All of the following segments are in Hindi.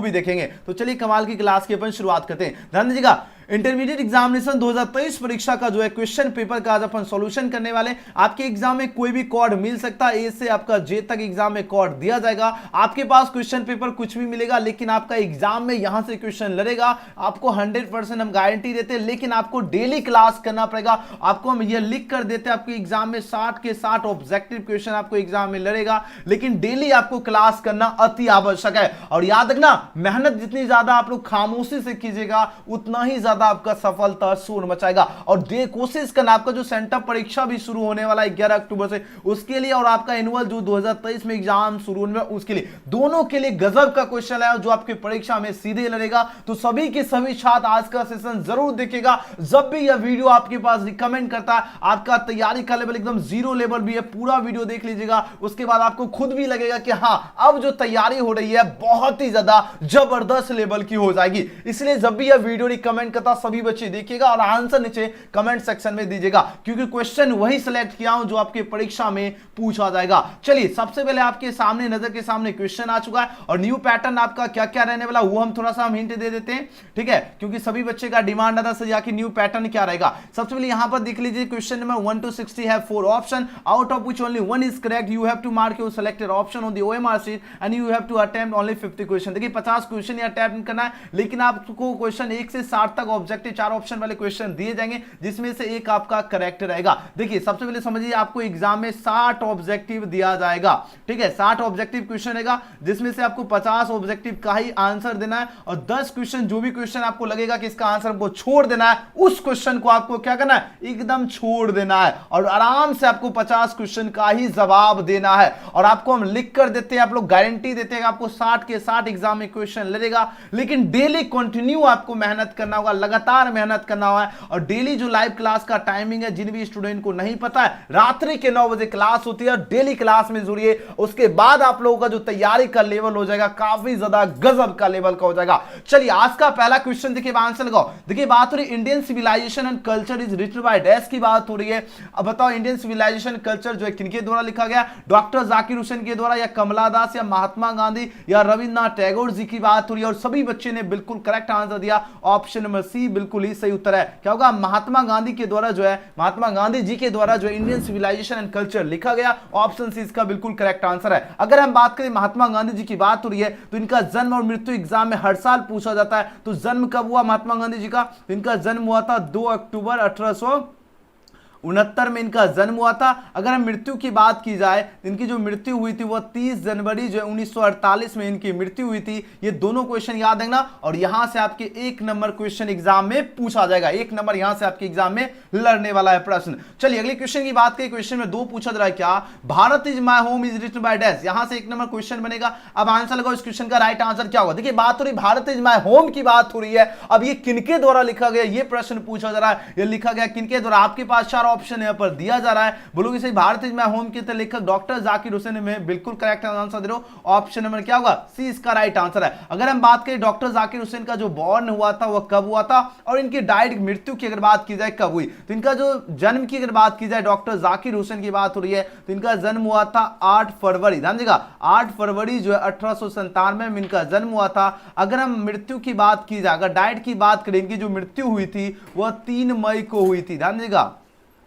भी देखेंगे। तो चलिए कमाल की क्लास की अपन शुरुआत करते हैं। ध्यान दीजिएगा, इंटरमीडिएट एग्जामिनेशन 2023 परीक्षा का जो है क्वेश्चन पेपर का आज अपन सॉल्यूशन करने वाले। आपके एग्जाम में कोई भी कोड मिल सकता है, ए से आपका जे तक एग्जाम में कोड दिया जाएगा। आपके पास क्वेश्चन पेपर कुछ भी मिलेगा, लेकिन आपका एग्जाम में यहां से क्वेश्चन लड़ेगा। आपको 100% हम गारंटी देते हैं, लेकिन आपको डेली क्लास करना पड़ेगा। आपको हम ये लिख कर देते हैं, आपके एग्जाम में 60 के 60 ऑब्जेक्टिव क्वेश्चन आपको एग्जाम में लड़ेगा, लेकिन डेली आपको क्लास करना अति आवश्यक है। और याद रखना, मेहनत जितनी ज्यादा आप लोग खामोशी से कीजिएगा, उतना ही ज्यादा आपका सफलता शोर मचाएगा। और कोशिश करना, आपका जो सेंटर परीक्षा भी शुरू होने वाला है 11 अक्टूबर से, उसके लिए, और आपका एनुअल जो 2023 में एग्जाम शुरू होने वाला उसके लिए, दोनों के लिए गजब का क्वेश्चन है जो आपकी परीक्षा में सीधे लड़ेगा। तो सभी के सभी छात्र आज का सेशन जरूर देखिएगा। जब भी यह वीडियो आपके पास रिकमेंड करता है, आपका तैयारी का लेवल एकदम जीरो लेवल भी है, पूरा वीडियो देख लीजिएगा। उसके बाद आपको खुद भी लगेगा कि हां, अब जो तैयारी हो रही है बहुत ही ज्यादा जबरदस्त लेवल की हो जाएगी। इसलिए जब भी यह वीडियो रिकमेंड करता, सभी बच्चे देखिएगा और आंसर नीचे कमेंट सेक्शन में दीजिएगा, क्योंकि क्वेश्चन वही सिलेक्ट किया हूं जो आपके परीक्षा में पूछा जाएगा। चलिए, सबसे पहले आपके सामने, नजर के सामने क्वेश्चन आ चुका है, और न्यू पैटर्न आपका क्या क्या रहने वाला वो हम थोड़ा सा हिंट दे देते हैं, ठीक है, क्योंकि सभी बच्चे का डिमांड आता है कि न्यू पैटर्न क्या रहेगा। सबसे पहले यहां पर देख लीजिए, क्वेश्चन नंबर 1 to 60 है 4 option, out of which only 1 is correct. You have to mark your selected option on the OMR sheet and you have to attempt only 50 question. देखिए 50 क्वेश्चन या अटेम्प्ट करना है, लेकिन आपको क्वेश्चन 1 से 60 तक ऑब्जेक्टिव 4 ऑप्शन वाले क्वेश्चन दिए जाएंगे, जिसमें से एक आपका करेक्ट रहेगा। देखिए सबसे पहले समझिए, आपको एग्जाम में 60 ऑब्जेक्टिव दिया जाएगा, ठीक है, 60 ऑब्जेक्टिव क्वेश्चन रहेगा, जिसमें से आपको 50 ऑब्जेक्टिव का ही आंसर देना है, और 10 क्वेश्चन, जो भी क्वेश्चन आपको लगेगा कि इसका आंसर आपको छोड़ देना है, उस क्वेश्चन को आपको क्या करना है, एकदम छोड़ देना है, और आराम से आपको 50 क्वेश्चन का ही जवाब देना है। और आपको हम लिख कर देते हैं, आप लोग गारंटी देते हैं, आपको 60 के 60 एग्जाम में क्वेश्चन लगेगा, लेकिन डेली कंटिन्यू आपको मेहनत करना होगा, लगातार मेहनत करना होगा। और डेली जो लाइव क्लास का टाइमिंग है, जिन भी स्टूडेंट को नहीं पता है, रात्रि के 9 बजे क्लास होती है, डेली क्लास में जुड़िए। उसके बाद आप लोगों का जो तैयारी का लेवल हो जाएगा, काफी ज्यादा गजब का लेवल का हो जाएगा। चलिए, आज का पहला क्वेश्चन देखिए, आंसर लगाओ। देखिए बात हो रही Indian civilisation and culture is written by dash की बात हो रही है। अब बताओ, इंडियन सिविलाइजेशन कल्चर जो है किनके द्वारा लिखा गया? डॉक्टर जाकिर हुसैन के द्वारा, या कमला दास, या महात्मा गांधी, या रविन्द्रनाथ टैगोर जी की बात हो रही है। और सभी बच्चे ने बिल्कुल करेक्ट आंसर दिया, ऑप्शन नंबर सी बिल्कुल ही सही उत्तर है। क्या होगा? महात्मा गांधी के द्वारा जो है, महात्मा गांधी जी के द्वारा जो इंडियन सिविलाइजेशन एंड कल्चर लिखा गया, ऑप्शन सी इसका बिल्कुल करेक्ट आंसर है। अगर हम बात करें महात्मा गांधी जी की बात हो रही है, तो इनका जन्म और मृत्यु एग्जाम में हर साल पूछा जाता है। तो जन्म कब हुआ महात्मा गांधी जी का? तो इनका जन्म हुआ था 2 अक्टूबर 1869 में इनका जन्म हुआ था। अगर हम मृत्यु की बात की जाए, इनकी जो मृत्यु हुई थी वह 30 जनवरी जो 1948 में इनकी मृत्यु हुई थी। ये दोनों क्वेश्चन याद रखना, और यहां से आपके 1 नंबर क्वेश्चन एग्जाम में पूछा जाएगा। 1 नंबर यहां से आपके एग्जाम में लड़ने वाला है प्रश्न। चलिए अगले क्वेश्चन की बात करें। क्वेश्चन में 2 पूछा जा रहा है, क्या Bharat is my home is written by dash. यहां से 1 नंबर क्वेश्चन बनेगा। अब आंसर लगाओ, इस क्वेश्चन का राइट आंसर क्या होगा? देखिए बात हो रही भारत इज माय होम की बात हो रही है। अब ये किनके द्वारा लिखा गया, ये प्रश्न पूछा जा रहा है। ये लिखा गया किनके द्वारा? आपके पास 4 ऑप्शन यहां पर दिया जा रहा है। बोलोगे सही, भारत इज माय होम के लेखक डॉक्टर जाकिर हुसैन। में बिल्कुल करेक्ट आंसर दे रहा हूं, ऑप्शन नंबर क्या होगा? सी इसका राइट आंसर है। अगर हम बात करें डॉक्टर जाकिर हुसैन का जो बॉर्न हुआ था वह कब हुआ था, और इनकी डायरेक्ट मृत्यु की अगर बात की जाए कब हुई, तो इनका जो जन्म की अगर बात की जाए, डॉक्टर जाकिर हुसैन की बात हो रही है, तो इनका जन्म हुआ था 8 फरवरी। ध्यान दीजिएगा, 8 फरवरी जो है 1897 में इनका जन्म हुआ था। अगर हम मृत्यु की बात की जाए, अगर डायरेक्ट की बात करें, इनकी जो मृत्यु हुई थी वह 3 मई को हुई थी। ध्यान दीजिएगा,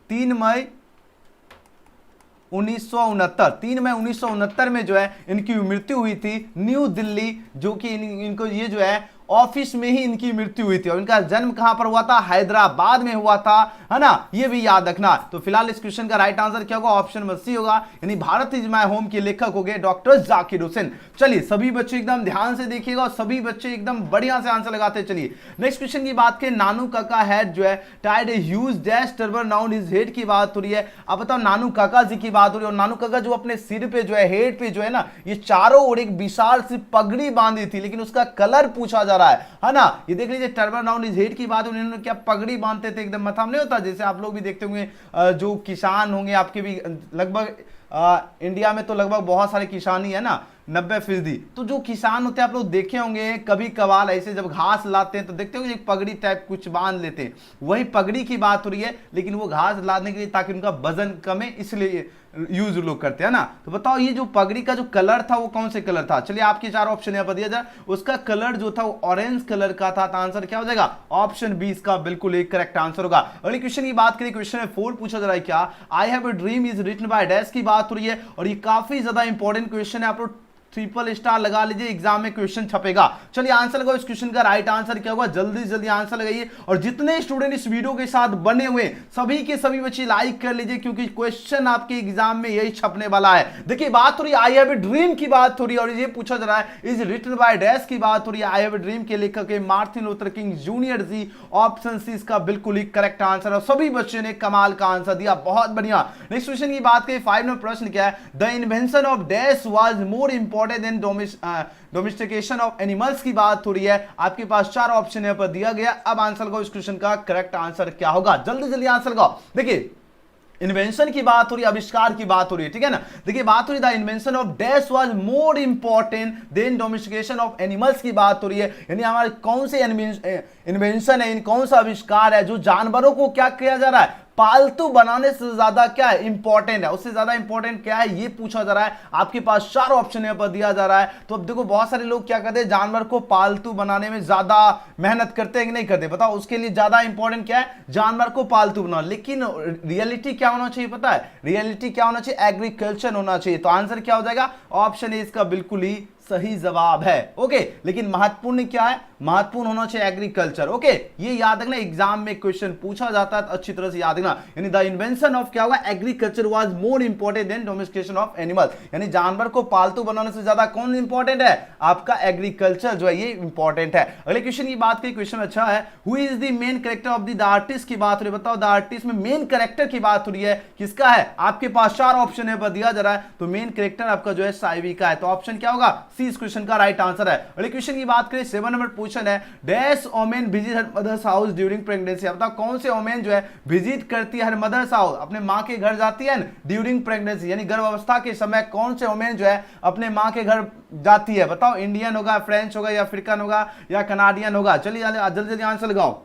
3 मई 1969, 3 मई 1969 में जो है इनकी मृत्यु हुई थी न्यू दिल्ली, जो कि इनको ये जो है ऑफिस में ही इनकी मृत्यु हुई थी। और इनका जन्म कहां पर हुआ था? हैदराबाद में हुआ था, है ना, ये भी याद रखना। तो फिलहाल इस क्वेश्चन का राइट आंसर क्या होगा? ऑप्शन नंबर सी होगा, यानी भारत इज माय होम के लेखक हो गए डॉक्टर जाकिर हुसैन। चलिए सभी बच्चे एकदम ध्यान से देखिएगा, और सभी बच्चे एकदम बढ़िया से आंसर लगाते चलिए। नेक्स्ट क्वेश्चन की बात करें, नानू काका हेड जो है tied a huge dash turban round his head की बात हो रही है। अब बताओ, नानू काका जी की बात हो रही है, और नानू काका जो अपने सिर पे जो है, हेड पे जो है ना, ये चारों ओर एक विशाल सी पगड़ी बांधी थी, लेकिन उसका कलर पूछा जा रहा है ना। ये देख लीजिए, टर्बन राउंड हिज हेड की बात, उन्होंने क्या पगड़ी बांधते थे, एकदम मथा में नहीं होता, जैसे आप लोग भी देखते होंगे, जो किसान होंगे आपके भी लगभग इंडिया में तो लगभग बहुत सारे किसान ही है ना, 90%। तो जो किसान होते हैं, आप लोग देखे होंगे कभी कभार ऐसे जब घास लाते हैं तो देखते होंगे एक पगड़ी टाइप कुछ बांध लेते हैं, वही पगड़ी की बात हो रही है। लेकिन वो घास लादने के लिए, ताकि उनका वजन कमे, इसलिए यूज लोग करते हैं ना। तो बताओ ये जो पगड़ी का जो कलर था वो कौन से कलर था? चलिए आपके चार ऑप्शन यहां पर दिया जाए, उसका कलर जो था वो ऑरेंज कलर का था। तो आंसर क्या हो जाएगा? ऑप्शन बी इसका बिल्कुल एक करेक्ट आंसर होगा। अगले क्वेश्चन की बात करें, क्वेश्चन 4 पूछा जा रहा है क्या I have a dream is written by dash की बात हो रही है, और ये काफी ज्यादा इंपॉर्टेंट क्वेश्चन है। आप लोग ट्रिपल स्टार लगा लीजिए, एग्जाम में क्वेश्चन छपेगा। चलिए आंसर लगाओ, इस क्वेश्चन का राइट आंसर क्या होगा? जल्दी जल्दी आंसर लगाइए, और जितने स्टूडेंट इस वीडियो के साथ बने हुए सभी के सभी बच्चे लाइक कर लीजिए, क्योंकि क्वेश्चन आपके एग्जाम में यही छपने वाला है। देखिए बात हो रही है आई हैव अ ड्रीम की बात हो रही है, और ये पूछा जा रहा है इज रिटन बाय डैश की बात हो रही है। आई हैव अ ड्रीम के लेखक है मार्टिन लूथर किंग जूनियर जी। ऑप्शन सी इसका बिल्कुल ही करेक्ट आंसर है। सभी बच्चों ने कमाल का आंसर दिया, बहुत बढ़िया। नेक्स्ट क्वेश्चन की बात करें, 5 नंबर प्रश्न क्या है? The invention of dash was more important than domestication of animals की बात हो रही है। आपके पास चार ऑप्शन यहां पर दिया गया। अब आंसर लगाओ, इस क्वेश्चन का करेक्ट आंसर क्या होगा? जल्दी जल्दी आंसर लगाओ। देखिए इन्वेंशन की बात हो रही है, आविष्कार की बात हो रही है, ठीक है ना। देखिए बात हो रही है the invention of dash was more important than domestication of animals की बात हो रही है। यानी हमारे कौन से इन्वेंशन है, कौन सा आविष्कार है जो जानवरों को क्या किया जा रहा है, पालतू बनाने से ज्यादा क्या है इंपॉर्टेंट है, उससे ज्यादा इंपॉर्टेंट क्या है ये पूछा जा रहा है। आपके पास चार ऑप्शन यहां पर दिया जा रहा है। तो अब देखो बहुत सारे लोग क्या करते हैं, जानवर को पालतू बनाने में ज्यादा मेहनत करते हैं कि नहीं करते? बताओ उसके लिए ज्यादा इंपॉर्टेंट क्या है? जानवर को पालतू बनाना। लेकिन रियलिटी क्या होना चाहिए पता है? रियलिटी क्या होना चाहिए? एग्रीकल्चर होना चाहिए। तो आंसर क्या हो जाएगा? ऑप्शन ए इसका बिल्कुल ही सही जवाब है। ओके, लेकिन महत्वपूर्ण क्या है? महत्वपूर्ण होना चाहिए एग्रीकल्चर। ओके, ये याद रखना, एग्जाम में क्वेश्चन पूछा जाता है तो अच्छी तरह से याद रखना। यानी द इन्वेंशन ऑफ क्या होगा? Agriculture was more important than domestication of animal. यानी जानवर को पालतू बनाने से ज्यादा कौन इंपॉर्टेंट है? आपका एग्रीकल्चर जो है ये इंपॉर्टेंट है। अगले क्वेश्चन की बात करें, क्वेश्चन अच्छा है, who is the main character of the artist की बात हो रही है। बताओ द आर्टिस्ट में मेन कैरेक्टर की बात हो रही है, किसका है? आपके पास चार ऑप्शन है दिया जा रहा है। तो मेन कैरेक्टर आपका जो है साइवी का है। तो ऑप्शन क्या होगा? सी इस क्वेश्चन का राइट आंसर है। अगले क्वेश्चन की बात करें, 7 नंबर क्वेश्चन है, dash women visit her mother's house during pregnancy. बताओ कौन से वोमेन जो है विजिट करती है हर मदर्स हाउस, अपने मां के घर जाती है ड्यूरिंग प्रेगनेंसी, यानी गर्भावस्था के समय कौन से वोमेन जो है अपने मां के घर जाती है? बताओ इंडियन होगा, फ्रेंच होगा, या अफ्रीकन होगा, या कनाडियन होगा? चलिए जल्दी जल्दी आंसर लगाओ।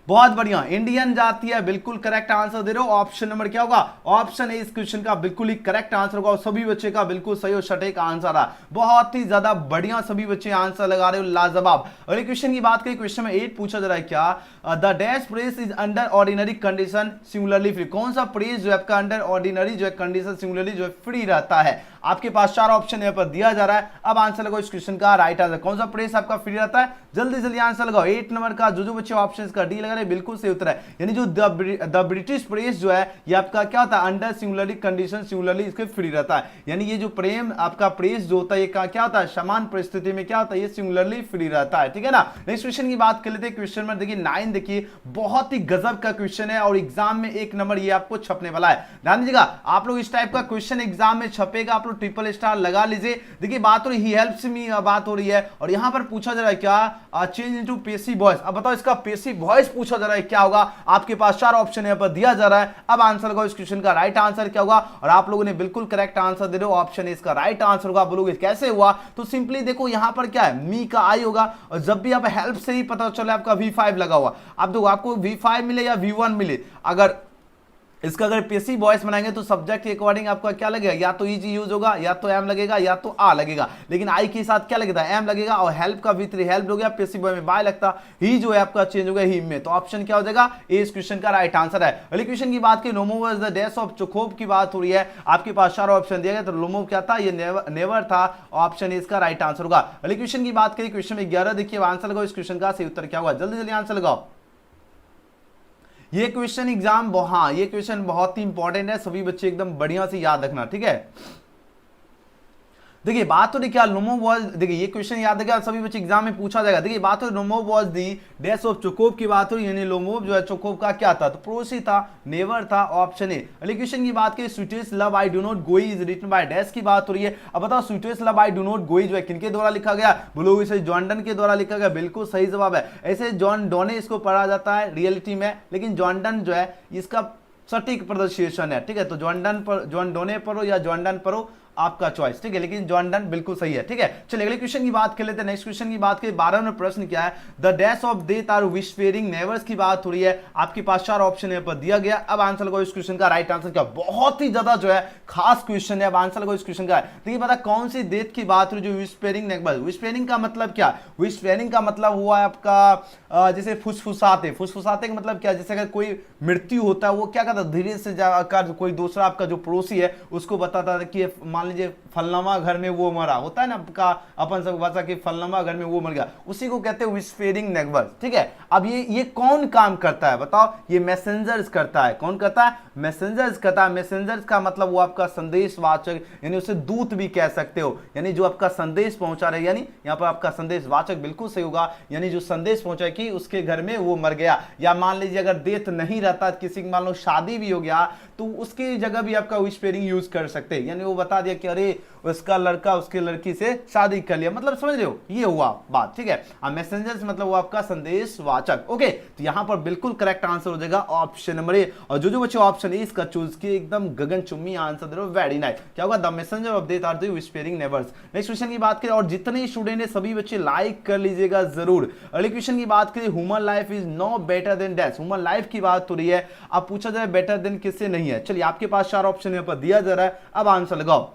बहुत बढ़िया, इंडियन जाती है, बिल्कुल करेक्ट आंसर दे रहे हो। ऑप्शन नंबर क्या होगा? ऑप्शन ए इस क्वेश्चन का बिल्कुल ही करेक्ट आंसर होगा। और सभी बच्चे का बिल्कुल सही और सटीक आंसर है। बहुत ही ज्यादा बढ़िया सभी बच्चे आंसर लगा रहे हो, लाजवाब। अगले क्वेश्चन की बात करें, क्वेश्चन में 8 पूछा जा रहा है क्या the dash press is under ordinary condition similarly free. कौन सा प्रेस जो है आपका अंडर ऑर्डिनरी जो है कंडीशन सिमिलरली जो है फ्री रहता है? आपके पास चार ऑप्शन यहां पर दिया जा रहा है। अब आंसर लगाओ, इस क्वेश्चन का राइट आंसर कौन सा प्रेस आपका फ्री रहता है? जल्दी जल्दी आंसर लगाओ। 8 नंबर का जो बच्चे ऑप्शन का डी लगा रहे बिल्कुल सही उत्तर है। यानी जो द ब्रिटिश प्रेस जो है ये आपका क्या होता है? अंडर सिमिलरली कंडीशन सिमिलरली इसके फ्री रहता है। यानी ये जो प्रेम आपका प्रेस जो होता है ये क्या होता है? समान परिस्थिति में क्या होता है? ये सिमिलरली फ्री रहता है, ठीक है ना। नेक्स्ट क्वेश्चन की बात कर लेते हैं। क्वेश्चन में देखिए 9 देखिए, बहुत ही गजब का क्वेश्चन है और एग्जाम में 1 नंबर ये आपको छपने वाला है। ध्यान दीजिएगा, आप लोग इस टाइप का क्वेश्चन एग्जाम में छपेगा, आप लोग ट्रिपल स्टार लगा लीजिए। देखिए बात हो रही ही हेल्प्स मी बात हो रही है, और यहां पर पूछा जा रहा है क्या चेंज इनटू पेसिव वॉइस। अब बताओ इसका पेसिव वॉइस पूछा जा रहा है क्या होगा? आपके पास चार ऑप्शन यहां पर दिया जा रहा है। अब आंसर लगाओ, इस क्वेश्चन का राइट आंसर क्या होगा? और आप लोगों ने बिल्कुल करेक्ट आंसर दे रहे हो, ऑप्शन ए इसका राइट आंसर होगा। बोलोगे कैसे हुआ? तो सिंपली देखो यहां पर क्या है, मी का आई होगा, और जब भी आप हेल्प से ही पता चले आपका V5 लगा हुआ, अब देखो आपको V5 मिले या V1 मिले, अगर इसका अगर पेसिव वॉइस बनाएंगे तो सब्जेक्ट के अकॉर्डिंग आपका क्या लगेगा? या तो ईजी यूज होगा, या तो एम लगेगा, या तो आ लगेगा। लेकिन आई के साथ क्या लगेगा? एम लगेगा। और हेल्प का V3 हेल्प हो गया, पेसिव वॉइस में बाय लगता, ही जो है आपका चेंज हो गया ही में। तो ऑप्शन क्या हो जाएगा? ए इस क्वेश्चन का राइट आंसर है। अगले क्वेश्चन की बात की, Lomov was the dash of Chekhov की बात हो रही है। आपके पास चार ऑप्शन दिया गया, तो लोमोव क्या था? ये नेवर था। ऑप्शन इसका राइट आंसर होगा। अगले क्वेश्चन की बात करें, क्वेश्चन में 11 देखिए, आंसर लगाओ, इस क्वेश्चन का सही उत्तर क्या होगा? जल्दी जल्दी आंसर लगाओ। ये क्वेश्चन एग्जाम हाँ ये क्वेश्चन बहुत ही इंपॉर्टेंट है, सभी बच्चे एकदम बढ़िया से याद रखना, ठीक है। देखिए बात तो देखिए लोमोव वाज, देखिए ये क्वेश्चन याद रखिए, सभी बच्चे एग्जाम में पूछा जाएगा। देखिए बात तो Lomov was the dash of Chekhov की बात हो रही है, यानी लोमोव जो है चेखोव का क्या था? तो प्रोसी था, नेवर था, ऑप्शन ए। अगले क्वेश्चन की बात करें, sweetest love I do not गोई इज रिटन बाय डैश की बात हो रही है। अब बताओ sweetest love I do not गोई जो है किनके द्वारा लिखा गया? बोलो इसे जॉन डन के द्वारा लिखा गया, बिल्कुल सही जवाब है। ऐसे जॉन डोने इसको पढ़ा जाता है रियलिटी में, लेकिन जॉन डन जो है इसका सटीक प्रोनाउंसिएशन है, ठीक है। तो जॉन डोने पढ़ो या जॉन डन पढ़ो, आपका चॉइस, ठीक है, लेकिन जॉन डन बिल्कुल सही है, ठीक है। चलिए अगले क्वेश्चन की बात कर लेते हैं। नेक्स्ट क्वेश्चन की बात करें, 12 नंबर प्रश्न क्या है, the dash of death are wish fairing neighbours की बात हो रही है। आपके पास 4 ऑप्शन यहाँ पर दिया गया। अब आंसर लगाओ इस क्वेश्चन का। राइट आंसर क्या, बहुत ही ज्यादा जो है खास क्वेश्चन है। अब आंसर लगाओ इस क्वेश्चन का। देखिए पता कौन सी डेथ की बात हो रही है, जो wish fairing neighbours. Wish fairing का मतलब क्या, विश फेयरिंग का मतलब हुआ है आपका जैसे फुसफुसाते। फुसफुसाते का मतलब क्या, जैसे अगर कोई मृत्यु होता है वो क्या करता है, धीरे से जाकर कोई दूसरा आपका जो पड़ोसी है उसको बताता था कि मान लीजिए फलनामा घर में वो मरा, होता है ना आपका अपन सब भाषा कि फलनामा घर में वो मर गया, उसी को कहते हैं विश फेयरिंग नेबर्स, ठीक है। अब ये कौन काम करता है बताओ, ये मैसेंजर्स करता है। कौन करता है, मैसेंजर्स करता है। मैसेंजर्स का मतलब वो आपका संदेशवाचक, यानी उसे दूत भी कह सकते हो, यानी जो आपका संदेश पहुंचा रहे, यानी यहाँ पर आपका संदेशवाचक बिल्कुल सही होगा, यानी जो संदेश पहुंचा कि उसके घर में वो मर गया। या मान लीजिए अगर डेथ नहीं रहता, किसी मान लो शादी भी हो गया, तो उसकी जगह भी आपका विश फेयरिंग यूज कर सकते हैं, यानी वो बता दिया कि अरे उसका लड़का उसके लड़की से शादी कर लिया, मतलब समझ रहे हो, ये हुआ बात, ठीक है। मैसेंजर्स मतलब वो आपका संदेशवाचक। ओके, तो यहां पर बिल्कुल करेक्ट आंसर हो जाएगा ऑप्शन नंबर ए। और जो बच्चे ऑप्शन ए इसका चूज किए, एकदम गगनचुम्बी आंसर दे रहे हो, वेरी नाइस। क्या होगा, the messenger of death are the wish fairing neighbours. Next question की बात करें, और जितने स्टूडेंट है सभी बच्चे लाइक कर लीजिएगा जरूर। अगले क्वेश्चन की बात करें, human life is no better than death. Human life की बात हो रही है। अब पूछा जाए बेटर देन किससे नहीं है। चलिए आपके पास 4 ऑप्शन यहाँ पर दिया जा रहा है, अब आंसर लगाओ।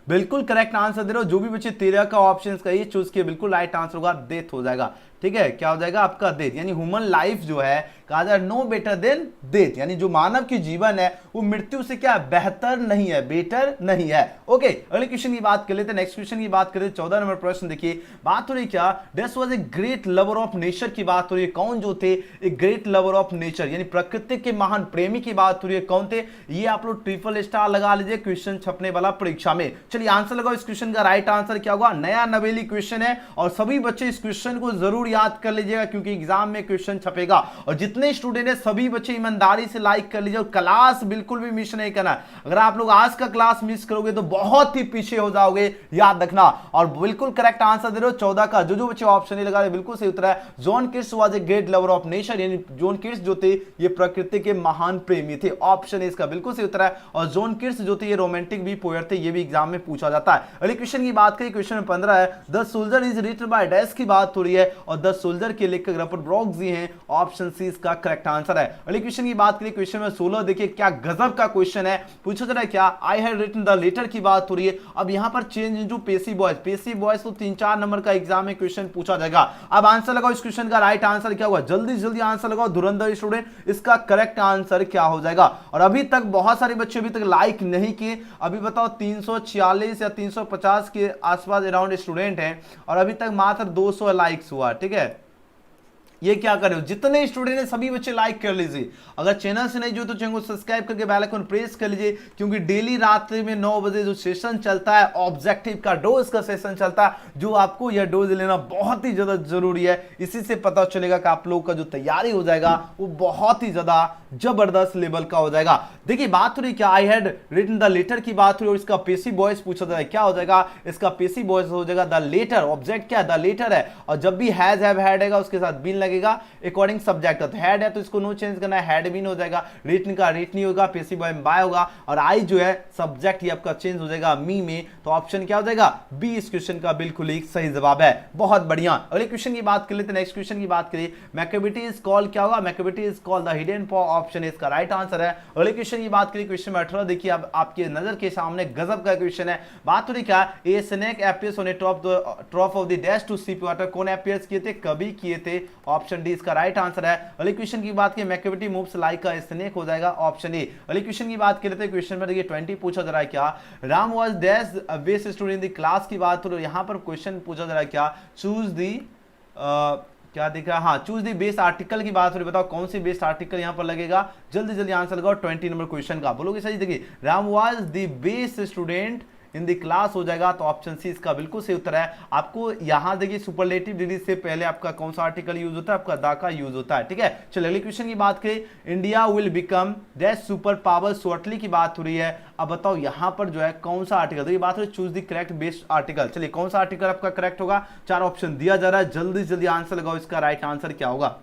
बिल्कुल करेक्ट आंसर दे रहे हो, जो भी बच्चे 13 का ऑप्शन का ये चूज किए, बिल्कुल राइट आंसर होगा डेथ हो जाएगा, ठीक है। क्या हो जाएगा आपका डेथ, यानी ह्यूमन लाइफ जो है कहा जाए नो बेटर देन डेथ, यानी जो मानव की जीवन है वो मृत्यु से क्या बेहतर नहीं है, बेटर नहीं है। ओके, अगले क्वेश्चन की बात कर लेते हैं। नेक्स्ट क्वेश्चन की बात करें, 14 नंबर प्रश्न देखिए, बात हो रही क्या, this was a great lover of nature की बात हो रही है। कौन जो थे, एक ग्रेट लवर ऑफ नेचर, यानी प्रकृति के महान प्रेमी की बात हो रही है। कौन थे ये, आप लोग ट्रिपल स्टार लगा लीजिए, क्वेश्चन छपने वाला परीक्षा में। चलिए आंसर लगाओ इस क्वेश्चन का। राइट आंसर क्या होगा, नया नवेली क्वेश्चन है और सभी बच्चे इस क्वेश्चन को जरूर याद कर लीजिएगा, क्योंकि एग्जाम में क्वेश्चन छपेगा। और जितने स्टूडेंट है सभी बच्चे ईमानदारी से लाइक कर लीजिए, और क्लास बिल्कुल भी मिस नहीं करना। अगर आप लोग आज का क्लास मिस करोगे तो बहुत ही पीछे हो जाओगे, याद रखना। और बिल्कुल करेक्ट आंसर दे रहे हो 14 का। जो बच्चे ऑप्शन नहीं लगा रहे बिल्कुल सही उत्तर है, John Keats was a great lover of nature, यानी जॉन किट्स जो थे ये प्रकृति के महान प्रेमी थे। ऑप्शन इसका बिल्कुल सही उत्तर है। और जॉन किट्स जो थे ये रोमांटिक भी पोएट थे, ये भी एग्जाम में पूछा जाता है। अगले क्वेश्चन की बात करें, क्वेश्चन 15 है, the soldier is written by dash की बात हो रही है, और द सोल्जर के लेखक रॉबर्ट ब्रॉक्स जी हैं। ऑप्शन सी इसका करेक्ट आंसर है। अगले क्वेश्चन की बात करें, क्वेश्चन में 16 देखिए क्या गजब का क्वेश्चन है, पूछा जा रहा है क्या, I had written the letter की बात हो रही है। अब यहां पर change into passive voice, passive voice तो 3-4 नंबर का एग्जाम में क्वेश्चन पूछा जाएगा। अब आंसर लगाओ इस क्वेश्चन का। राइट आंसर क्या होगा, जल्दी जल्दी आंसर लगाओ धुरंधर स्टूडेंट, इसका करेक्ट आंसर क्या हो जाएगा। और अभी तक बहुत सारे बच्चे अभी तक लाइक नहीं किए, अभी बताओ 346 या 350 के आसपास अराउंड स्टूडेंट हैं, और अभी तक मात्र 200 लाइक्स हुआ, ठीक है। ये क्या कर रहे हो, जितने स्टूडेंट हैं सभी बच्चे लाइक कर लीजिए। अगर चैनल से नहीं जो तो चैनल को सब्सक्राइब करके बेल आइकन प्रेस कर लीजिए, क्योंकि डेली रात में 9 बजे जो सेशन चलता है ऑब्जेक्टिव का डोज का सेशन चलता है, जो आपको यह डोज लेना बहुत ही ज्यादा जरूरी है। इसी से पता चलेगा कि आप लोगों का जो तैयारी हो जाएगा वो बहुत ही ज्यादा जबरदस्त लेवल का हो जाएगा। देखिए बात हो रही क्या, I had written the letter की बात हो रही है, और इसका पेसिव वॉइस पूछा जाए, क्या हो जाएगा, इसका पेसिव वॉइस हो जाएगा द लेटर। ऑब्जेक्ट क्या है, द लेटर है, और जब भी हैज हैव हैड है उसके साथ बीन लगेगा अकॉर्डिंग सब्जेक्ट। तो हैड है तो इसको नो चेंज करना है, हैड बीन हो जाएगा। रिटन का रिटनी होगा, पेसिव वॉइस बाय होगा, और आई जो है सब्जेक्ट ही आपका चेंज हो जाएगा मी में। तो ऑप्शन क्या हो जाएगा, बी इस क्वेश्चन का बिल्कुल एक सही जवाब है। बहुत बढ़िया। अगले क्वेश्चन की बात कर लेते हैं। नेक्स्ट क्वेश्चन की बात करिए, मैकेबिटी इज कॉल्ड, क्या होगा, मैकेबिटी इज कॉल्ड द हिडन पॉ। ऑप्शन इसका राइट आंसर है। अगले क्वेश्चन की बात करिए, क्वेश्चन 18 देखिए, अब आपके नजर के सामने गजब का क्वेश्चन है। बात हो रही क्या, a snake appears on a trough of the dash to sip water. कौन अपीयर्स किए थे, कभी किए थे। ऑप्शन डी इसका राइट आंसर है। अगले क्वेश्चन की बात की, Macavity moves like a snake हो जाएगा, ऑप्शन ए। अगले क्वेश्चन की बात करते हैं, क्वेश्चन में देखिए 20 पूछा जा रहा है क्या, Ram was dash best student in the class की बात हो रही है। यहां पर क्वेश्चन पूछा जा रहा है क्या, चूज दी क्या दिखा, हाँ चूज दी बेस्ट आर्टिकल की बात हो रही है। बताओ कौन सी बेस्ट आर्टिकल यहां पर लगेगा, जल्दी जल्दी आंसर लगाओ 20 नंबर क्वेश्चन का। बोलोगे सही, देखिए Ram was the best student in the class हो जाएगा, तो ऑप्शन सी इसका बिल्कुल सही उत्तर है। आपको यहां देखिए सुपरलेटिव डिग्री से पहले आपका कौन सा आर्टिकल यूज होता है, आपका दा का यूज होता है, ठीक है। चलिए अगले क्वेश्चन की बात करें, India will become that super power shortly की बात हो रही है। अब बताओ यहां पर जो है कौन सा आर्टिकल, तो ये बात हो रही choose the correct best article. चलिए कौन सा आर्टिकल आपका करेक्ट होगा, 4 ऑप्शन दिया जा रहा है, जल्दी जल्दी आंसर लगाओ, इसका राइट आंसर क्या होगा।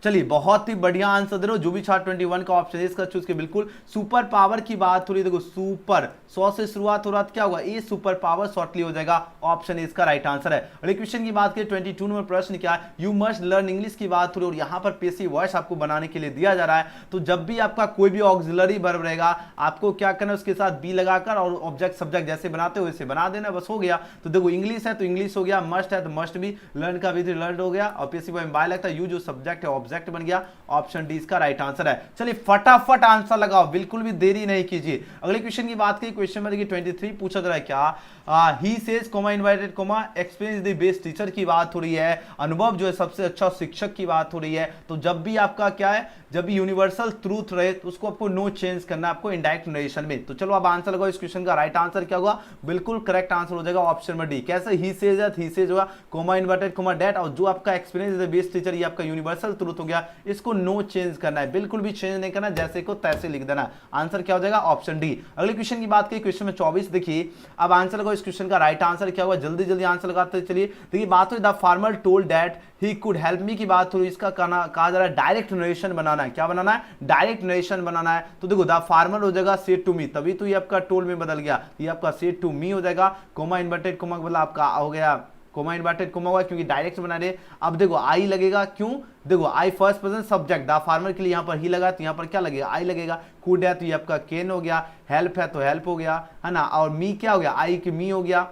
चलिए बहुत ही बढ़िया आंसर दे रहे हो। जो भी छात्र 21 का ऑप्शन है इसका चूज के बिल्कुल। सुपर पावर की बात हो रही है, देखो सुपर 100 से शुरुआत हो रहा है, क्या होगा ये सुपर पावर शॉर्टली हो जाएगा, ऑप्शन इसका राइट आंसर है। अगले क्वेश्चन की बात करें 22 नंबर प्रश्न क्या है, यू मस्ट लर्न इंग्लिश की बात हो रही है और यहाँ पर पैसिव वॉइस आपको बनाने के लिए दिया जा रहा है। तो जब भी आपका कोई भी ऑक्सिलरी वर्ब रहेगा आपको क्या करना है, उसके साथ बी लगाकर और ऑब्जेक्ट सब्जेक्ट जैसे बनाते हो वैसे बना देना, बस हो गया। तो देखो इंग्लिश है तो इंग्लिश हो गया, मस्ट है तो मस्ट भी, लर्न का भी लर्न हो गया और पैसिव वॉइस बाय लगता है, यू जो सब्जेक्ट है ऑब्जेक्ट बन गया, ऑप्शन डी इसका राइट आंसर है। चलिए फटाफट आंसर लगाओ, बिल्कुल भी देरी नहीं कीजिए। अगले क्वेश्चन की बात करें, क्वेश्चन में देखिए 23 पूछा जा रहा है क्या, he says comma inverted comma experience the best teacher की बात हो रही है, अनुभव जो है सबसे अच्छा शिक्षक की बात हो रही है। तो जब भी आपका क्या है, जब भी यूनिवर्सल ट्रूथ रहे तो उसको आपको नो चेंज करना है आपको इनडायरेक्ट नरेशन में। तो चलो अब आंसर लगाओ, इस क्वेश्चन का राइट आंसर क्या होगा, बिल्कुल करेक्ट आंसर हो जाएगा ऑप्शन में डी। कैसे, ही सेज है, ही सेज होगा, कोमा इनवर्टेड कोमा डेट, और जो आपका एक्सपीरियंस द बेस्ट टीचर ये आपका यूनिवर्सल ट्रूथ हो गया, इसको नो चेंज करना है, बिल्कुल भी चेंज नहीं करना, जैसे को तैसे लिख देना। आंसर क्या हो जाएगा, ऑप्शन डी। अगले क्वेश्चन की बात करें, क्वेश्चन में 24 देखिए, अब आंसर लगाओ इस क्वेश्चन का राइट आंसर क्या होगा, जल्दी जल्दी आंसर लगाते चलिए। देखिए बात हुई the farmer told that he could help me की बात हुई, इसका कहा जा रहा है डायरेक्ट नरेशन बनाना है, क्या बनाना है, डायरेक्ट नरेशन बनाना है। तो देखो द फार्मर हो जाएगा सेड टू मी, तभी तो ये आपका टोल्ड में बदल गया, ये आपका सेड टू मी हो जाएगा, कोमा इन्वर्टेड कोमा मतलब आपका हो गया कोमा इन्वर्टेड कोमा हुआ क्योंकि डायरेक्ट बना रहे। अब देखो आई लगेगा, क्यों, देखो I first person subject, the farmer के लिए यहाँ पर ही लगा तो यहाँ पर क्या लगेगा, आई लगेगा। कुड है तो ये आपका केन हो गया, हेल्प है तो हेल्प हो गया, है ना, और मी क्या हो गया, आई की मी हो गया।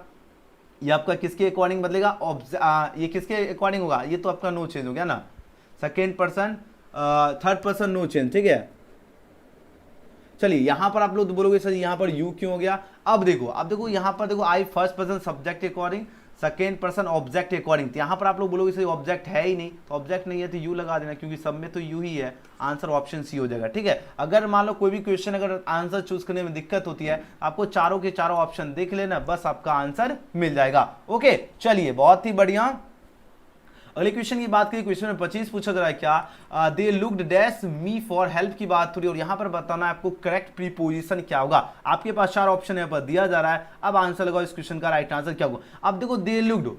ये आपका किसके अकॉर्डिंग बदलेगा, ये किसके अकॉर्डिंग होगा, ये तो आपका नो चेंज हो गया ना, second person third person no change, ठीक है। चलिए यहां पर आप लोग बोलोगे सर यहां पर यू क्यों हो गया, अब देखो यहां पर देखो आई फर्स्ट पर्सन सब्जेक्ट के अकॉर्डिंग, सेकेंड पर्सन ऑब्जेक्ट के अकॉर्डिंग, तो यहां पर आप लोग बोलोगे सर ऑब्जेक्ट है ही नहीं, तो ऑब्जेक्ट नहीं है तो यू लगा देना, क्योंकि सब में तो यू ही है, आंसर ऑप्शन सी हो जाएगा, ठीक है। अगर मान लो कोई भी क्वेश्चन अगर आंसर चूज करने में दिक्कत होती है, आपको चारों के चारों ऑप्शन देख लेना, बस आपका आंसर मिल जाएगा। ओके चलिए बहुत ही बढ़िया। अगले क्वेश्चन की बात करें, क्वेश्चन में 25 पूछा जा रहा है क्या, they looked dash me for help की बात हो रही है और यहां पर बताना है आपको करेक्ट प्रीपोजिशन क्या होगा। आपके पास चार ऑप्शन यहां पर दिया जा रहा है, अब आंसर लगाओ इस क्वेश्चन का राइट आंसर क्या होगा। अब देखो दे लुक्ड,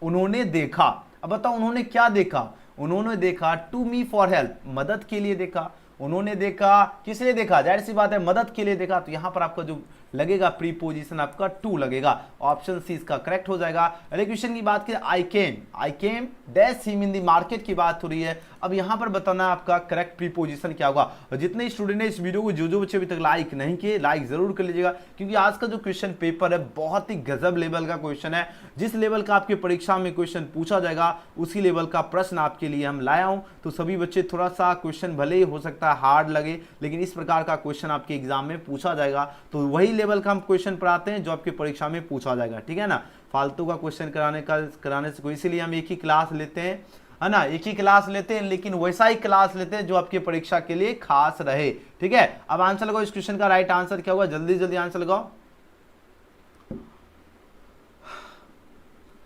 उन्होंने देखा, अब बताओ उन्होंने क्या देखा, उन्होंने देखा टू मी फॉर हेल्प, मदद के लिए देखा, उन्होंने देखा किस लिए देखा, जाहिर सी बात है मदद के लिए देखा, तो यहां पर आपका जो लगेगा प्रीपोजिशन आपका टू लगेगा, ऑप्शन सी इसका करेक्ट हो जाएगा। अगले क्वेश्चन की बात करें, I came dash him in the market की बात हो रही है, अब यहां पर बताना है आपका करेक्ट प्रीपोजिशन क्या होगा। और जितने स्टूडेंट ने इस वीडियो को जो बच्चे अभी तक लाइक नहीं किए, लाइक जरूर कर लीजिएगा, क्योंकि आज का जो क्वेश्चन पेपर है बहुत ही गजब लेवल का क्वेश्चन है, जिस लेवल का आपके परीक्षा में क्वेश्चन पूछा जाएगा उसी लेवल का प्रश्न आपके लिए हम लाया हूं। तो सभी बच्चे थोड़ा सा क्वेश्चन भले ही हो सकता है हार्ड लगे, लेकिन इस प्रकार का क्वेश्चन आपके एग्जाम में पूछा जाएगा, तो वही लेवल का हम क्वेश्चन पढ़ाते हैं जो आपकी परीक्षा में पूछा जाएगा, ठीक है ना। फालतू का क्वेश्चन कराने से कोई, इसीलिए हम एक ही क्लास लेते हैं, है ना, एक ही क्लास लेते हैं, लेकिन वैसा ही क्लास लेते हैं जो आपकी परीक्षा के लिए खास रहे, ठीक है। अब आंसर लगाओ इस क्वेश्चन का राइट आंसर क्या होगा, जल्दी जल्दी आंसर लगाओ,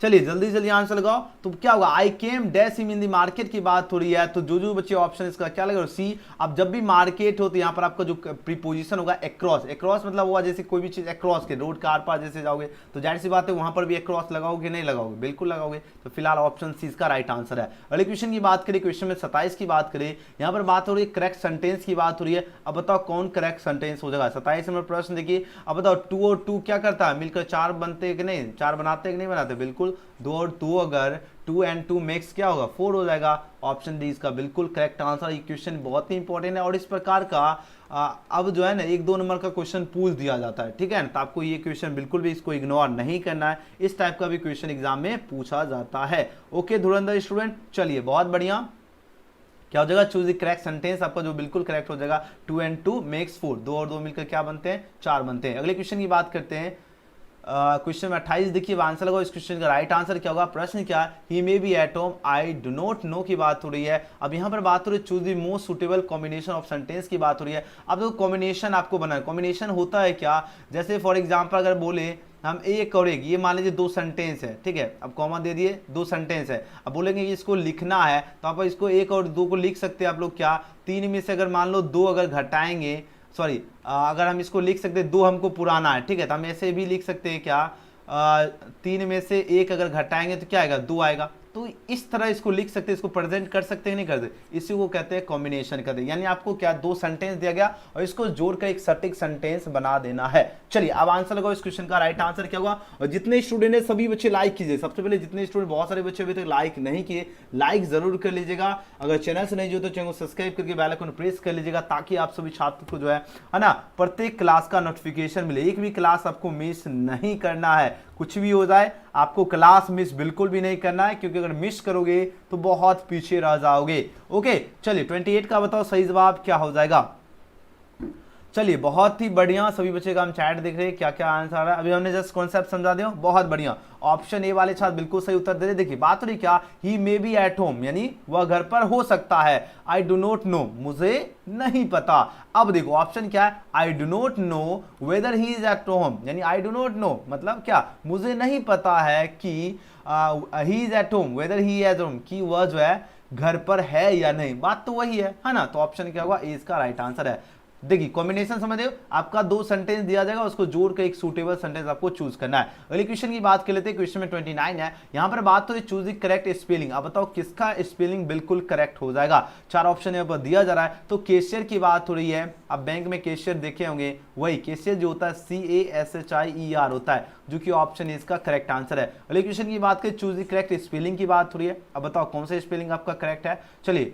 चलिए जल्दी जल्दी आंसर लगाओ। तो क्या होगा, I came dash him in the market की बात हो रही है, तो जो बच्चे ऑप्शन इसका क्या लगेगा, सी। अब जब भी मार्केट हो तो यहाँ पर आपका जो प्रीपोजिशन होगा अक्रॉस, अक्रॉस मतलब हुआ जैसे कोई भी चीज अक्रॉस के रोड कार पार जैसे जाओगे तो जाहिर सी बात है वहां पर भी अक्रॉस लगाओगे, नहीं लगाओगे, बिल्कुल लगाओगे, तो फिलहाल ऑप्शन सी इसका राइट आंसर है। अगले क्वेश्चन की बात करें, क्वेश्चन में 27 की बात करें, यहाँ पर बात हो रही है करेक्ट सेंटेंस की बात हो रही है। अब बताओ कौन करेक्ट सेंटेंस हो जाएगा, 27 नंबर प्रश्न देखिए। अब बताओ टू और टू क्या करता है, मिलकर चार बनते हैं कि नहीं, चार बनाते हैं कि नहीं बनाते, बिल्कुल, दो और टू अगर 2 and 2 मेक्स क्या होगा 4 हो जाएगा, ऑप्शन डी इसका बिल्कुल करेक्ट आंसर। ये क्वेश्चन बहुत ही इंपॉर्टेंट है और इस प्रकार का अब जो है ना 1-2 नंबर का क्वेश्चन पूछ दिया जाता है, ठीक है ना, तो आपको ये क्वेश्चन बिल्कुल भी इसको इग्नोर नहीं करना है, इस टाइप का भी क्वेश्चन एग्जाम में पूछा जाता है। ओके धुरंधर स्टूडेंट, चलिए बहुत बढ़िया, क्या हो जाएगा, चूज द करेक्ट सेंटेंस, आपका जो बिल्कुल करेक्ट हो जाएगा 2 and 2 मेक्स 4, 2 और 2 मिलकर क्या बनते हैं, 4 बनते हैं। अगले क्वेश्चन की बात करते हैं, क्वेश्चन में 28 देखिए, आंसर लगाओ इस क्वेश्चन का राइट आंसर क्या होगा। प्रश्न क्या है, he may be at home I do not know की बात हो रही है। अब यहाँ पर बात हो रही है choose the most suitable combination of sentence की बात हो रही है। अब देखो कॉम्बिनेशन आपको बनाना, कॉम्बिनेशन होता है क्या, जैसे फॉर एग्जाम्पल अगर बोले हम एक और एक, ये मान लीजिए 2 सेंटेंस है, ठीक है, अब कॉमा दे दिए, 2 सेंटेंस है, अब बोलेंगे इसको लिखना है तो आप इसको 1 और 2 को लिख सकते हैं आप लोग, क्या 3 में से अगर मान लो 2 अगर घटाएंगे, सॉरी अगर हम इसको लिख सकते हैं 2 हमको पुराना है, ठीक है, तो हम ऐसे भी लिख सकते हैं क्या 3 में से 1 अगर घटाएंगे तो क्या आएगा, 2 आएगा, तो इस तरह इसको लिख सकते हैं, इसको प्रेजेंट कर सकते हैं, नहीं कर सकते, इसी को कहते हैं कॉम्बिनेशन करते हैं। यानी आपको क्या दो सेंटेंस दिया गया और इसको जोड़कर एक सटीक सेंटेंस बना देना है। चलिए अब आंसर लगाओ, इस क्वेश्चन का राइट आंसर क्या होगा। और जितने स्टूडेंट है सभी बच्चे लाइक कीजिए। सबसे पहले जितने स्टूडेंट, बहुत सारे बच्चे अभी तक लाइक नहीं किए, लाइक जरूर कर लीजिएगा। अगर चैनल से नहीं जो तो चैनल को सब्सक्राइब करके बेल आइकन प्रेस कर लीजिएगा, ताकि आप सभी छात्र को जो है ना प्रत्येक क्लास का नोटिफिकेशन मिले। एक भी क्लास आपको मिस नहीं करना है, कुछ भी हो जाए आपको क्लास मिस बिल्कुल भी नहीं करना है, क्योंकि अगर मिस करोगे तो बहुत पीछे रह जाओगे। ओके चलिए 28 का बताओ सही जवाब क्या हो जाएगा। चलिए बहुत ही बढ़िया, सभी बच्चे का हम चैट देख रहे हैं क्या क्या आंसर आ रहा है। अभी हमने जस्ट कॉन्सेप्ट समझा दिया, बहुत बढ़िया। ऑप्शन ए वाले छात्र बिल्कुल सही उत्तर दे रहे। देखिए बात हो रही क्या, ही मे बी एट होम, यानी वह घर पर हो सकता है। आई डू नॉट नो, मुझे नहीं पता। अब देखो ऑप्शन क्या है, आई do not know whether he is at home, यानी आई डू नॉट नो मतलब क्या, मुझे नहीं पता है कि he is at home, weather he is at home, कि वह जो है घर पर है या नहीं। बात तो वही है ना। तो ऑप्शन क्या होगा, ए इसका राइट आंसर है। देखिए कॉम्बिनेशन समझ रहे हो, आपका दो सेंटेंस दिया जाएगा, उसको जोड़कर एक सूटेबल सेंटेंस आपको चूज करना है। अगले क्वेश्चन की बात कर लेते हैं। क्वेश्चन में 29 है, यहां पर बात तो चूज द करेक्ट स्पेलिंग। अब बताओ किसका स्पेलिंग बिल्कुल करेक्ट हो जाएगा। चार ऑप्शन यहां पर दिया जा रहा है। तो कैशियर की बात हो रही है। अब बैंक में कैशियर देखे होंगे, वही कैशियर जो होता है CASHIER होता है, जो कि ऑप्शन इसका करेक्ट आंसर है। अगले क्वेश्चन की बात करें, चूज द करेक्ट स्पेलिंग की बात हो रही है। अब बताओ कौन सा स्पेलिंग आपका करेक्ट है। चलिए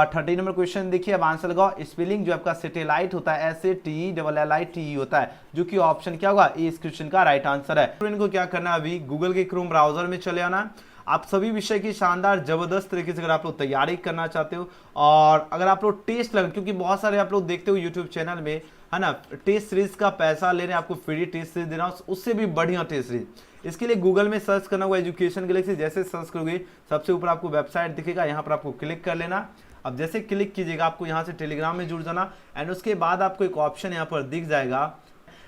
30 नंबर क्वेश्चन देखिए, अब आंसर लगाओ। स्पेलिंग जो आपका सैटेलाइट होता है SATELLITE होता है, जो कि ऑप्शन क्या होगा, ए इस क्वेश्चन का राइट आंसर है। स्टूडेंट को क्या करना है, अभी गूगल के क्रोम ब्राउजर में चले आना। आप सभी विषय की शानदार जबरदस्त तरीके से अगर आप लोग तैयारी करना चाहते हो, और अगर आप लोग टेस्ट लग, क्योंकि बहुत सारे आप लोग देखते हो यूट्यूब चैनल में है ना, टेस्ट सीरीज का पैसा ले रहे हैं, आपको फ्री टेस्ट सीरीज देना, उससे भी बढ़िया टेस्ट सीरीज। इसके लिए गूगल में सर्च करना होगा एजुकेशन गैलेक्सी। जैसे सर्च करोगे सबसे ऊपर आपको वेबसाइट दिखेगा, यहाँ पर आपको क्लिक कर लेना। अब जैसे क्लिक कीजिएगा आपको यहाँ से टेलीग्राम में जुड़ जाना, एंड उसके बाद आपको एक ऑप्शन यहाँ पर दिख जाएगा,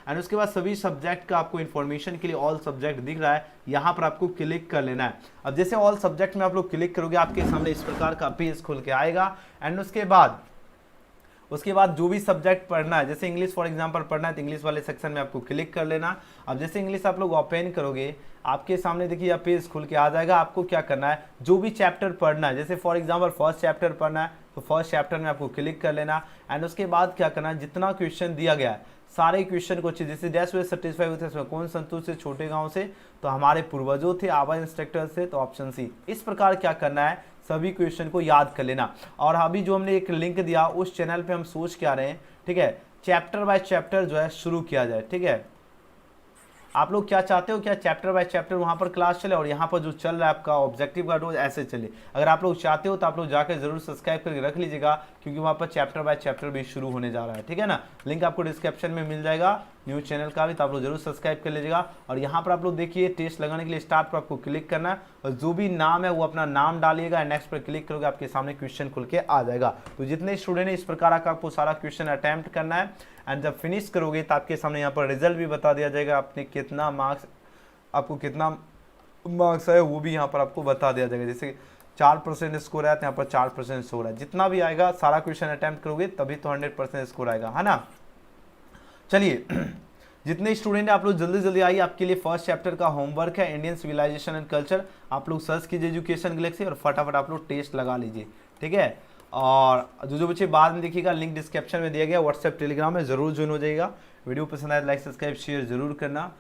एंड उसके बाद सभी सब्जेक्ट का आपको इन्फॉर्मेशन के लिए ऑल सब्जेक्ट दिख रहा है, यहाँ पर आपको क्लिक कर लेना है। अब जैसे ऑल सब्जेक्ट में आप लोग क्लिक करोगे, आपके सामने इस प्रकार का पेज खुल के आएगा, एंड उसके बाद जो भी सब्जेक्ट पढ़ना है, जैसे इंग्लिश फॉर एग्जांपल पढ़ना है तो इंग्लिश वाले सेक्शन में आपको क्लिक कर लेना। अब जैसे इंग्लिश आप लोग ओपन करोगे, आपके सामने देखिए यह पेज खुल के आ जाएगा। आपको क्या करना है, जो भी चैप्टर पढ़ना है, जैसे फॉर एग्जांपल फर्स्ट चैप्टर पढ़ना है तो फर्स्ट चैप्टर में आपको क्लिक कर लेना, एंड उसके बाद क्या करना है, जितना क्वेश्चन दिया गया है सारे क्वेश्चन को अच्छे, जैसे डैश वे सेटिस्फाई होते हैं, कौन संतुष्ट है, छोटे गांव से, तो हमारे पूर्वजों थे, आवाज इंस्ट्रक्टर से, तो ऑप्शन सी। इस प्रकार क्या करना है, सभी क्वेश्चन को याद कर लेना। और अभी जो हमने एक लिंक दिया उस चैनल पे हम सोच के आ रहे हैं, ठीक है, चैप्टर बाय चैप्टर जो है शुरू किया जाए। ठीक है, आप लोग क्या चाहते हो, क्या चैप्टर बाय चैप्टर वहाँ पर क्लास चले और यहाँ पर जो चल रहा है आपका ऑब्जेक्टिव का रोज ऐसे चले। अगर आप लोग चाहते हो तो आप लोग जाकर जरूर सब्सक्राइब करके रख लीजिएगा, क्योंकि वहाँ पर चैप्टर बाय चैप्टर भी शुरू होने जा रहा है। ठीक है ना, लिंक आपको डिस्क्रिप्शन में मिल जाएगा न्यूज़ चैनल का भी, तो आप लोग जरूर सब्सक्राइब कर लीजिएगा। और यहाँ पर आप लोग देखिए टेस्ट लगाने के लिए स्टार्ट पर आपको क्लिक करना है, और जो भी नाम है वो अपना नाम डालिएगा, नेक्स्ट पर क्लिक करोगे आपके सामने क्वेश्चन खुल के आ जाएगा। तो जितने स्टूडेंट है इस प्रकार का आपको सारा क्वेश्चन अटेम्प्ट करना है, एंड जब फिनिश करोगे तो आपके सामने यहाँ पर रिजल्ट भी बता दिया जाएगा, आपने कितना मार्क्स, आपको कितना मार्क्स है वो भी यहाँ पर आपको बता दिया जाएगा। जैसे 4% स्कोर है तो यहाँ पर 4% स्कोर है, जितना भी आएगा सारा क्वेश्चन अटेम्प्ट करोगे तभी तो 100% स्कोर आएगा, है ना। चलिए जितने स्टूडेंट आप लोग जल्दी जल्दी आइए, आपके लिए फर्स्ट चैप्टर का होमवर्क है इंडियन सिविलाइजेशन एंड कल्चर। आप लोग सर्च कीजिए एजुकेशन गैलेक्सी और फटाफट आप लोग टेस्ट लगा लीजिए। ठीक है, और जो बच्चे बाद में देखिएगा लिंक डिस्क्रिप्शन में दिया गया व्हाट्सएप टेलीग्राम में जरूर ज्वाइन हो जाएगा। वीडियो पसंद आए लाइक सब्सक्राइब शेयर जरूर करना।